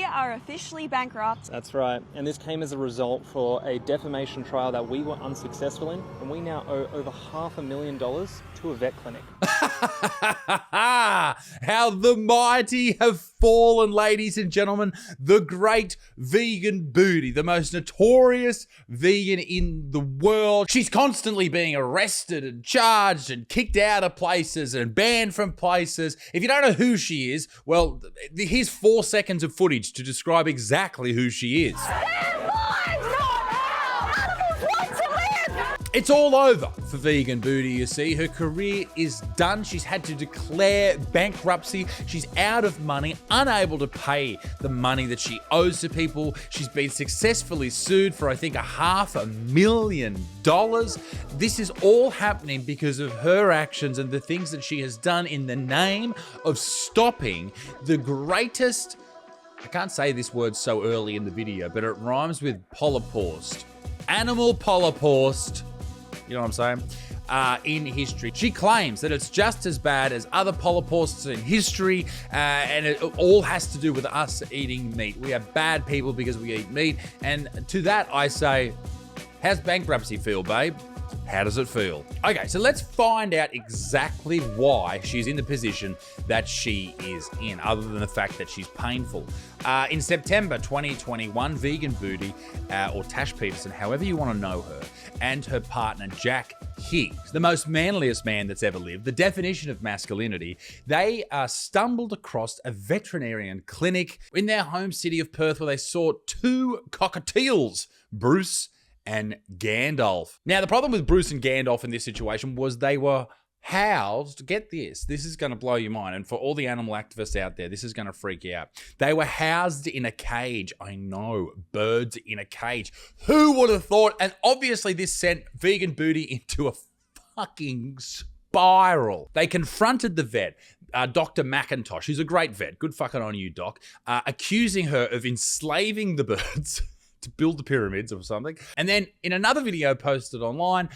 are officially bankrupt. That's right, and this came as a result for a defamation trial that we were unsuccessful in, and we now owe over $500,000 to a vet clinic. How the mighty have fallen, ladies and gentlemen. The great vegan booty, the most notorious vegan in the world. She's constantly being arrested and charged and kicked out of places and banned from places. If you don't know who she is, well, here's 4 seconds of footage to describe exactly who she is. It's all over for Vegan Booty, you see. Her career is done. She's had to declare bankruptcy. She's out of money, unable to pay the money that she owes to people. She's been successfully sued for, I think, $500,000. This is all happening because of her actions and the things that she has done in the name of stopping the greatest, I can't say this word so early in the video, but it rhymes with holocaust. Animal holocaust. You know what I'm saying? In history. She claims that it's just as bad as other holocausts in history, and it all has to do with us eating meat. We are bad people because we eat meat. And to that I say, how's bankruptcy feel, babe? How does it feel? Okay, so let's find out exactly why she's in the position that she is in, other than the fact that she's painful. In September 2021, Vegan Booty, or Tash Peterson, however you want to know her, and her partner Jack Higgs, the most manliest man that's ever lived, the definition of masculinity, they stumbled across a veterinarian clinic in their home city of Perth where they saw 2 cockatiels, Bruce and Gandalf. Now, the problem with Bruce and Gandalf in this situation was they were housed, get this is going to blow your mind, and for all the animal activists out there, this is going to freak you out. They were housed in a cage. I know, birds in a cage. Who would have thought? And obviously this sent Vegan Booty into a fucking spiral. They confronted the vet, Dr. McIntosh, who's a great vet. Good fucking on you, Doc. Accusing her of enslaving the birds to build the pyramids or something. And then in another video posted online,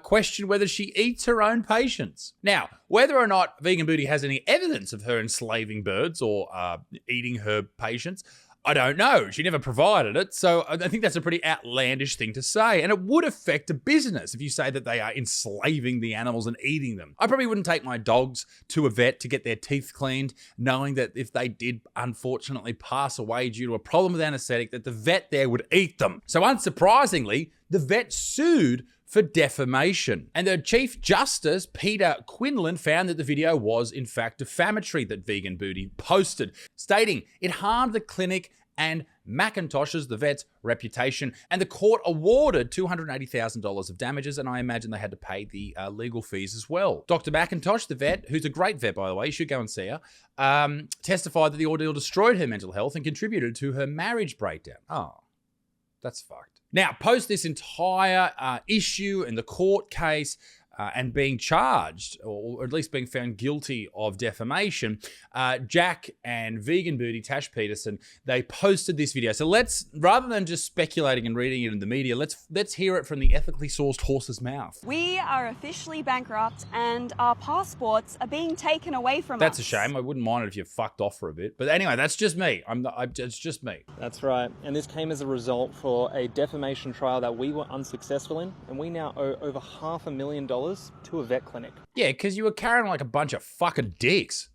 questioned whether she eats her own patients. Now, whether or not Vegan Booty has any evidence of her enslaving birds or eating her patients, I don't know. She never provided it, so I think that's a pretty outlandish thing to say, and it would affect a business if you say that they are enslaving the animals and eating them. I probably wouldn't take my dogs to a vet to get their teeth cleaned, knowing that if they did unfortunately pass away due to a problem with anesthetic, that the vet there would eat them. So unsurprisingly, the vet sued for defamation. And the Chief Justice, Peter Quinlan, found that the video was in fact defamatory that Vegan Booty posted, stating it harmed the clinic and McIntosh's, the vet's, reputation, and the court awarded $280,000 of damages, and I imagine they had to pay the legal fees as well. Dr. McIntosh, the vet, who's a great vet, by the way, you should go and see her, testified that the ordeal destroyed her mental health and contributed to her marriage breakdown. Oh, that's fucked. Now, post this entire issue in the court case and being charged, or at least being found guilty of defamation, Jack and Vegan Booty, Tash Peterson, they posted this video. So let's, rather than just speculating and reading it in the media, let's hear it from the ethically sourced horse's mouth. We are officially bankrupt and our passports are being taken away from us. That's a shame. I wouldn't mind it if you fucked off for a bit. But anyway, that's just me. It's just me. That's right, and this came as a result for a defamation trial that we were unsuccessful in, and we now owe over $500,000 to a vet clinic. Yeah, because you were carrying like a bunch of fucking dicks.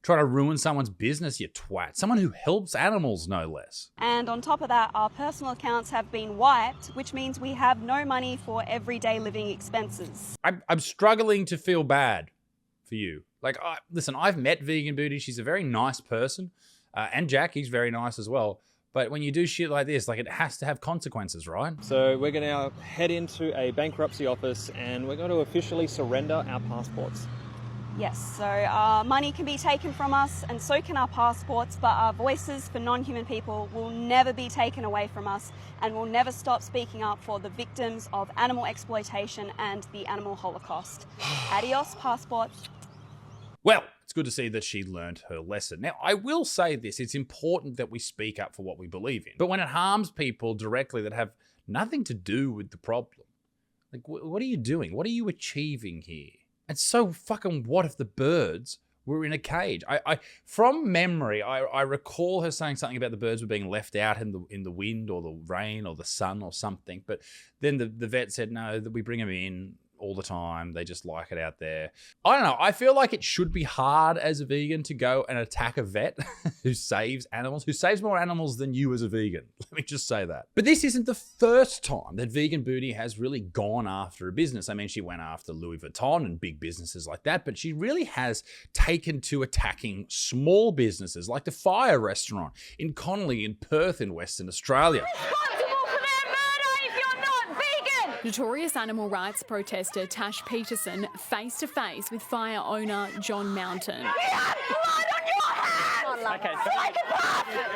Trying to ruin someone's business, you twat. Someone who helps animals, no less. And on top of that, our personal accounts have been wiped, which means we have no money for everyday living expenses. I'm struggling to feel bad for you. Like, listen, I've met Vegan Booty. She's a very nice person. And Jack, he's very nice as well. But when you do shit like this, like, it has to have consequences, right? So we're going to now head into a bankruptcy office and we're going to officially surrender our passports. Yes, so our money can be taken from us and so can our passports, but our voices for non-human people will never be taken away from us, and we'll never stop speaking up for the victims of animal exploitation and the animal holocaust. Adios, passports. Well, it's good to see that she learned her lesson. Now, I will say this, it's important that we speak up for what we believe in. But when it harms people directly that have nothing to do with the problem, like, what are you doing? What are you achieving here? And so fucking what if the birds were in a cage. From memory, I recall her saying something about the birds were being left out in the wind or the rain or the sun or something. But then the vet said, no, that we bring them in all the time. They just like it out there. I don't know. I feel like it should be hard as a vegan to go and attack a vet who saves animals, who saves more animals than you as a vegan. Let me just say that. But this isn't the first time that Vegan Booty has really gone after a business. I mean, she went after Louis Vuitton and big businesses like that, but she really has taken to attacking small businesses like the Fire Restaurant in Connolly in Perth in Western Australia. Notorious animal rights protester Tash Peterson face to face with fire owner John Mountain.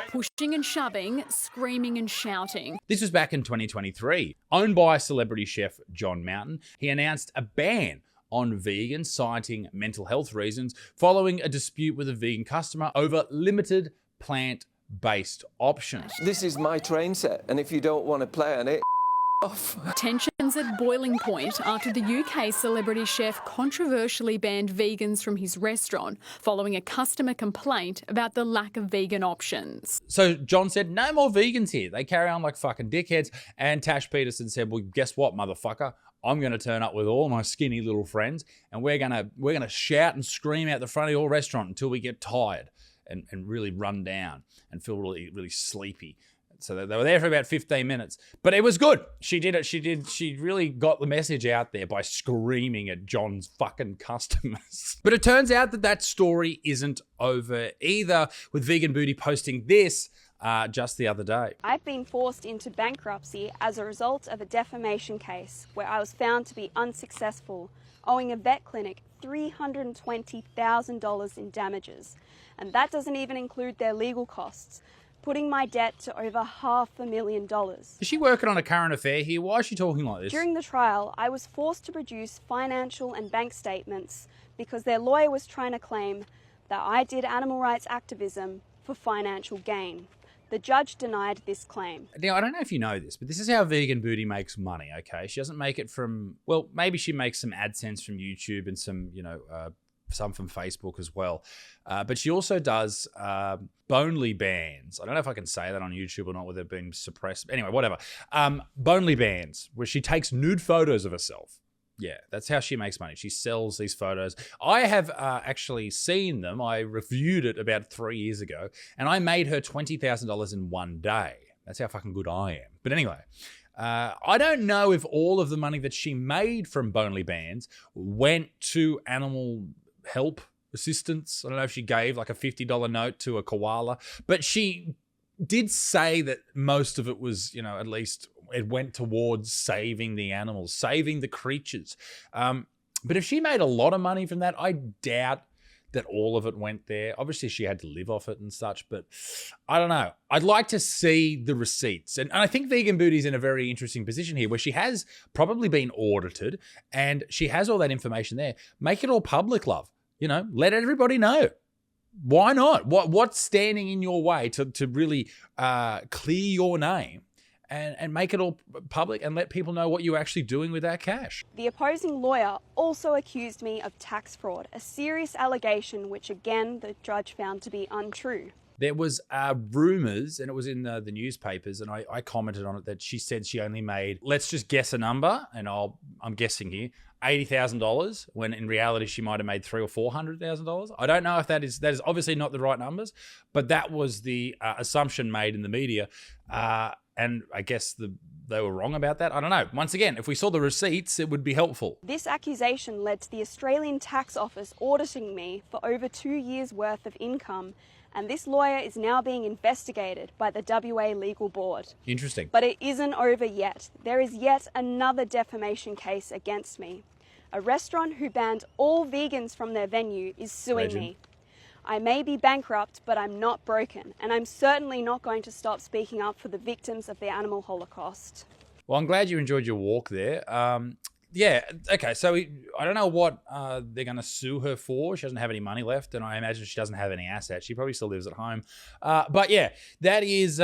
Pushing and shoving, screaming and shouting. This was back in 2023. Owned by celebrity chef John Mountain, he announced a ban on vegans, citing mental health reasons, following a dispute with a vegan customer over limited plant-based options. This is my train set, and if you don't want to play on it, off. Tensions at boiling point after the UK celebrity chef controversially banned vegans from his restaurant following a customer complaint about the lack of vegan options. So John said, no more vegans here. They carry on like fucking dickheads. And Tash Peterson said, well, guess what, motherfucker? I'm going to turn up with all my skinny little friends and we're going to shout and scream out the front of your restaurant until we get tired and really run down and feel really, really sleepy. So they were there for about 15 minutes, but it was good. She did it. She really got the message out there by screaming at John's fucking customers. But it turns out that story isn't over either, with Vegan Booty posting this just the other day. I've been forced into bankruptcy as a result of a defamation case where I was found to be unsuccessful, owing a vet clinic $320,000 in damages. And that doesn't even include their legal costs, putting my debt to over $500,000. Is she working on a current affair here? Why is she talking like this? During the trial, I was forced to produce financial and bank statements because their lawyer was trying to claim that I did animal rights activism for financial gain. The judge denied this claim. Now, I don't know if you know this, but this is how Vegan Booty makes money, okay? She doesn't make it from, well, maybe she makes some AdSense from YouTube and some, some from Facebook as well. But she also does Bonely bands. I don't know if I can say that on YouTube or not, whether they've been suppressed. Anyway, whatever. Bonely bands, where she takes nude photos of herself. Yeah, that's how she makes money. She sells these photos. I have actually seen them. I reviewed it about 3 years ago, and I made her $20,000 in one day. That's how fucking good I am. But anyway, I don't know if all of the money that she made from Bonely bands went to animal help assistance. I don't know if she gave like a $50 note to a koala, but she did say that most of it was, at least it went towards saving the animals, saving the creatures. But if she made a lot of money from that, I doubt that all of it went there. Obviously, she had to live off it and such, but I don't know. I'd like to see the receipts. And I think Vegan Booty's in a very interesting position here where she has probably been audited and she has all that information there. Make it all public, love. Let everybody know. Why not? What's standing in your way to really clear your name and make it all public and let people know what you're actually doing with that cash? The opposing lawyer also accused me of tax fraud, a serious allegation which again the judge found to be untrue. There was rumors, and it was in the newspapers, and I commented on it, that she said she only made, let's just guess a number, and I'm guessing here, $80,000, when in reality she might have made $300,000 or $400,000. I don't know if that is obviously not the right numbers, but that was the assumption made in the media, and I guess they were wrong about that. I don't know. Once again, if we saw the receipts, it would be helpful. This accusation led to the Australian Tax Office auditing me for over 2 years' worth of income, and this lawyer is now being investigated by the WA Legal Board. Interesting. But it isn't over yet. There is yet another defamation case against me. A restaurant who banned all vegans from their venue is suing me. I may be bankrupt, but I'm not broken, and I'm certainly not going to stop speaking up for the victims of the animal holocaust. Well, I'm glad you enjoyed your walk there. Yeah, okay, so I don't know what they're going to sue her for. She doesn't have any money left, and I imagine she doesn't have any assets. She probably still lives at home. But yeah, that is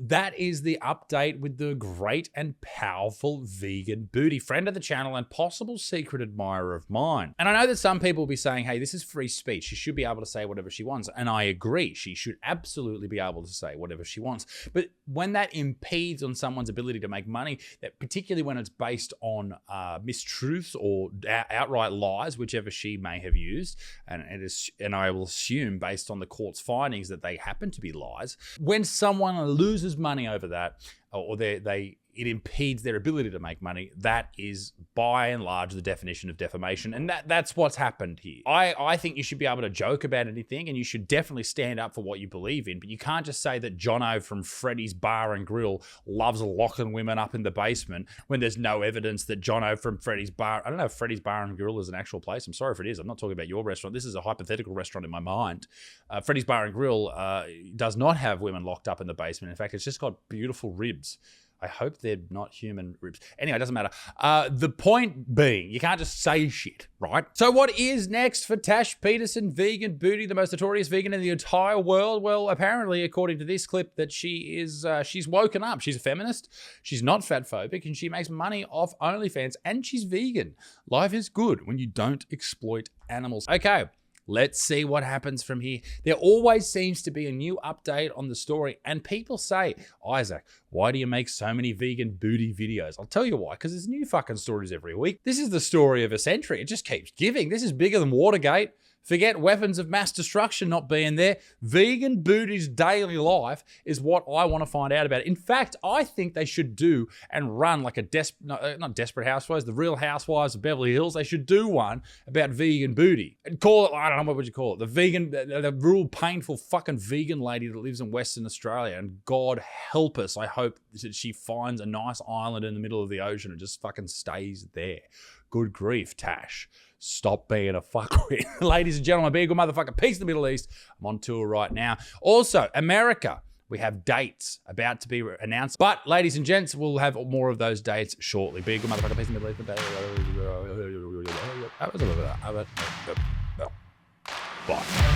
that is the update with the great and powerful vegan booty, friend of the channel and possible secret admirer of mine. And I know that some people will be saying, hey, this is free speech. She should be able to say whatever she wants. And I agree. She should absolutely be able to say whatever she wants. But when that impedes on someone's ability to make money, that particularly when it's based on mistruths or outright lies, whichever she may have used, and I will assume based on the court's findings that they happen to be lies, when someone loses money over that, or it impedes their ability to make money, that is by and large the definition of defamation. And that's what's happened here. I think you should be able to joke about anything and you should definitely stand up for what you believe in, but you can't just say that Jono from Freddy's Bar and Grill loves locking women up in the basement when there's no evidence that Jono from Freddy's Bar, I don't know if Freddy's Bar and Grill is an actual place. I'm sorry if it is. I'm not talking about your restaurant. This is a hypothetical restaurant in my mind. Freddy's Bar and Grill does not have women locked up in the basement. In fact, it's just got beautiful ribs. I hope they're not human ribs. Anyway, it doesn't matter. The point being, you can't just say shit, right? So what is next for Tash Peterson, vegan booty, the most notorious vegan in the entire world? Well, apparently, according to this clip, that she's woken up. She's a feminist. She's not fat phobic, and she makes money off OnlyFans, and she's vegan. Life is good when you don't exploit animals. Okay. Let's see what happens from here. There always seems to be a new update on the story, and people say, Isaac, why do you make so many vegan booty videos? I'll tell you why, because there's new fucking stories every week. This is the story of a century. It just keeps giving. This is bigger than Watergate. Forget weapons of mass destruction not being there. Vegan booty's daily life is what I want to find out about. In fact, I think they should do and run like a not Desperate Housewives, the Real Housewives of Beverly Hills. They should do one about vegan booty and call it, I don't know, what would you call it? The real painful fucking vegan lady that lives in Western Australia. And God help us, I hope that she finds a nice island in the middle of the ocean and just fucking stays there. Good grief, Tash. Stop being a fuckwit. Ladies and gentlemen, be a good motherfucker. Peace in the Middle East. I'm on tour right now. Also, America. We have dates about to be announced. But, ladies and gents, we'll have more of those dates shortly. Be a good motherfucker. Peace in the Middle East. Bye.